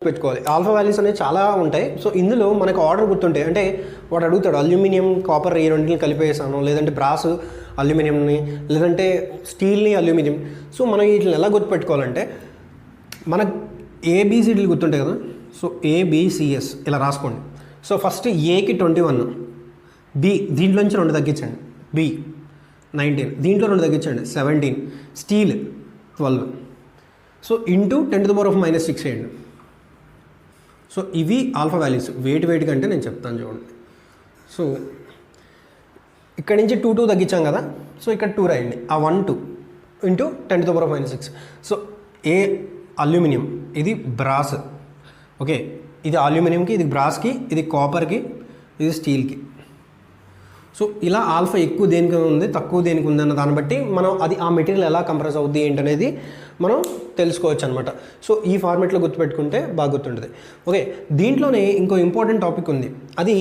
పెట్టుకోవాలి. Alpha values అనేవి చాలా ఉంటాయి. సో ఇందులో మనకు ఆర్డర్ గుర్తుంటాయి. అంటే వాడు అడుగుతాడు అల్యూమినియం కాపర్ ఈ రెండింటిని కలిపేసాను, లేదంటే బ్రాస్ అల్యూమినియంని, లేదంటే స్టీల్ని అల్యూమినియం. సో మనం వీటిని ఎలా గుర్తుపెట్టుకోవాలంటే మన ఏబిసిడీలు గుర్తుంటాయి కదా. సో ఏబిసిఎస్ ఇలా రాసుకోండి. సో ఫస్ట్ ఏకి 21, బి దీంట్లోంచి 2 తగ్గించండి, బి 19, దీంట్లో 2 తగ్గించండి 17, స్టీల్ 12. సో ఇంటూ 10⁻⁻6 చేయండి. సో ఇవి ఆల్ఫా వాల్యూస్. వెయిట్ కంటే నేను చెప్తాను చూడండి. సో ఇక్కడ నుంచి 2 తగ్గించాం కదా. సో ఇక్కడ 2 రాయండి. ఆ 1 2 ఇంటూ 10⁻⁻6. సో ఏ అల్యూమినియం, ఇది బ్రాస్. ఓకే, ఇది అల్యూమినియంకి, ఇది బ్రాస్కి, ఇది కాపర్కి, ఇది స్టీల్కి. సో ఇలా ఆల్ఫా ఎక్కువ దేనికి ఉంది, తక్కువ దేనికి ఉంది అన్న దాన్ని బట్టి మనం అది ఆ మెటీరియల్ ఎలా కంప్రెస్ అవుద్ది ఏంటనేది మనం తెలుసుకోవచ్చు అనమాట. సో ఈ ఫార్మేట్లో గుర్తుపెట్టుకుంటే బాగా గుర్తుంటుంది. ఓకే, దీంట్లోనే ఇంకో ఇంపార్టెంట్ టాపిక్ ఉంది. అది